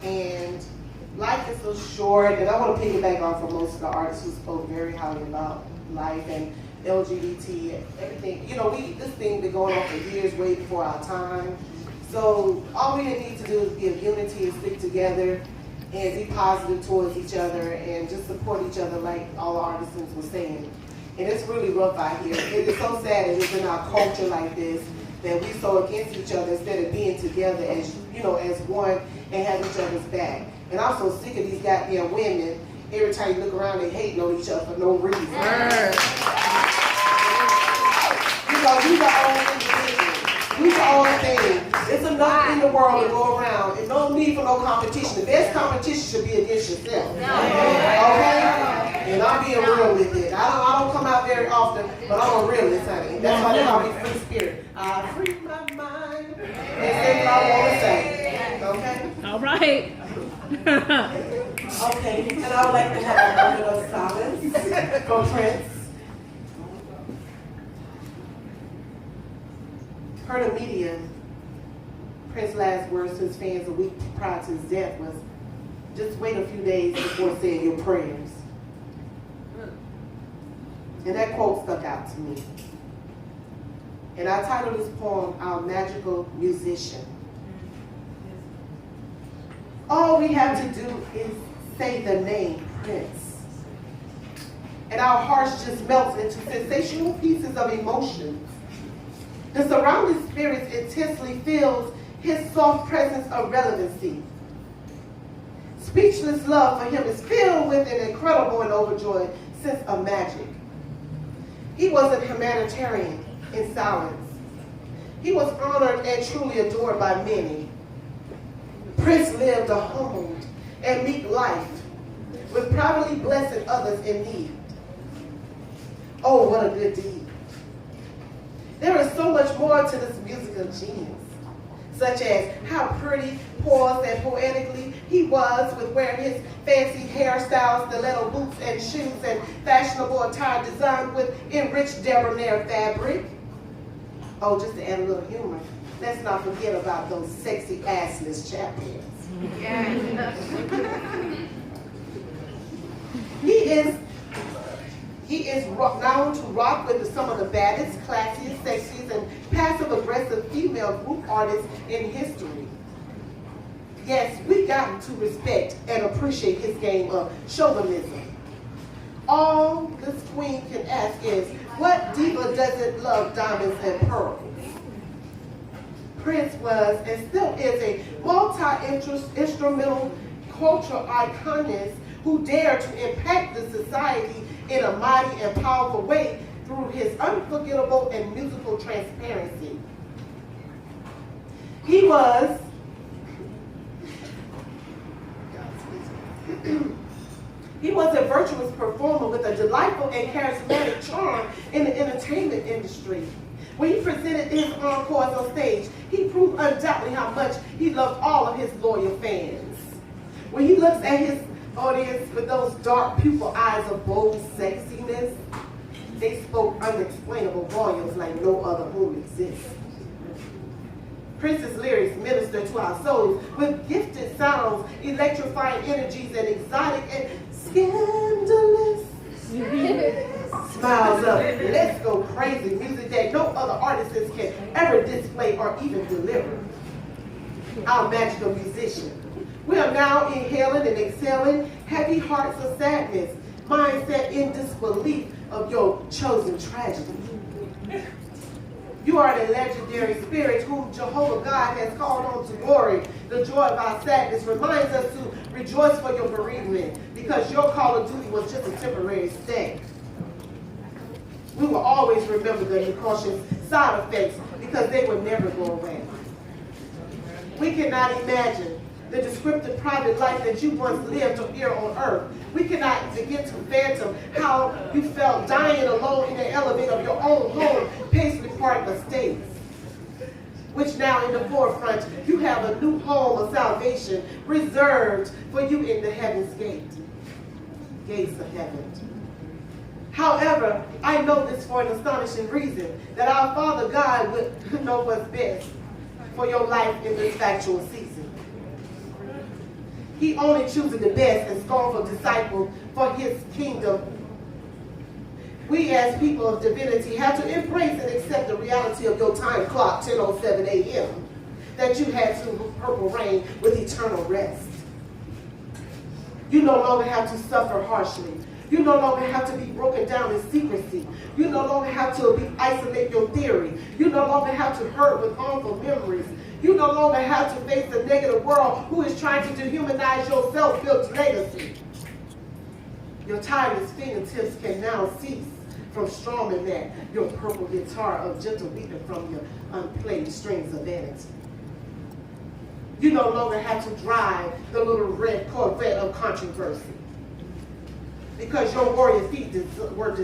And life is so short, and I want to piggyback off of most of the artists who spoke very highly about life and LGBT, everything. You know, this thing been going on for years, way before our time. So all we need to do is give unity and stick together and be positive towards each other and just support each other like all the artisans were saying. And it's really rough out here. It is so sad that it's in our culture like this that we so against each other instead of being together as, you know, as one and have each other's back. And I'm so sick of these goddamn women. Every time you look around, they hating on each other for no reason. You know, these are all individuals. These are all things. It's enough in the world to go around. And no need for no competition. The best competition should be against yourself. Okay? And I'm being real with it. I don't come out very often, but I'm a realist, honey. That's why they call me free spirit. I free my mind and say what I want to say. Okay? All right. Okay, and I would like to have a moment of silence for Prince. Per the media, Prince's last words to his fans a week prior to his death was, just wait a few days before saying your prayers. And that quote stuck out to me. And I titled this poem, Our Magical Musician. All we have to do is say the name Prince. And our hearts just melts into sensational pieces of emotions. The surrounding spirits intensely feels his soft presence of relevancy. Speechless love for him is filled with an incredible and overjoyed sense of magic. He was a humanitarian in silence. He was honored and truly adored by many. Prince lived a humbled and meek life with privately blessing others in need. Oh, what a good deed. There is so much more to this musical genius, such as how pretty, poised, and poetically he was with wearing his fancy hairstyles, stiletto boots and shoes, and fashionable attire designed with enriched debonair fabric. Oh, just to add a little humor, let's not forget about those sexy assless champions. He is known to rock with some of the baddest, classiest, sexiest, and passive-aggressive female group artists in history. Yes, we got to respect and appreciate his game of chauvinism. All this queen can ask is, what diva doesn't love diamonds and pearls? Prince was and still is a multi-instrumental cultural iconist who dared to impact the society in a mighty and powerful way through his unforgettable and musical transparency. He was a virtuous performer with a delightful and charismatic charm in the entertainment industry. When he presented his encores on stage, he proved undoubtedly how much he loved all of his loyal fans. When he looks at his audience with those dark pupil eyes of bold sexiness, they spoke unexplainable volumes like no other whom exists. Prince's lyrics minister to our souls with gifted sounds, electrifying energies, and exotic and scandalous smiles of let's go crazy music that no other artists can ever display or even deliver. Our magical musician. We are now inhaling and exhaling heavy hearts of sadness, mindset in disbelief of your chosen tragedy. You are the legendary spirit whom Jehovah God has called on to glory. The joy of our sadness reminds us to rejoice for your bereavement because your call of duty was just a temporary stay. We will always remember the precautions, side effects, because they will never go away. We cannot imagine the descriptive private life that you once lived here on earth. We cannot begin to fathom how you felt dying alone in the elevator of your own home, Paisley Park Estates, which now in the forefront, you have a new home of salvation reserved for you in the heaven's gate, gates of heaven. However, I know this for an astonishing reason, that our Father God would know what's best for your life in this factual season. He only chooses the best and scornful disciples for his kingdom. We as people of divinity have to embrace and accept the reality of your time clock, 10:07 a.m., that you had to purple rain with eternal rest. You no longer have to suffer harshly. You no longer have to be broken down in secrecy. You no longer have to isolate your theory. You no longer have to hurt with harmful memories. You no longer have to face the negative world who is trying to dehumanize your self-built legacy. Your tireless fingertips can now cease from strumming that, your purple guitar of gentle weeping from your unplayed strings of vanity. You no longer have to drive the little red Corvette of controversy, because your warrior feet were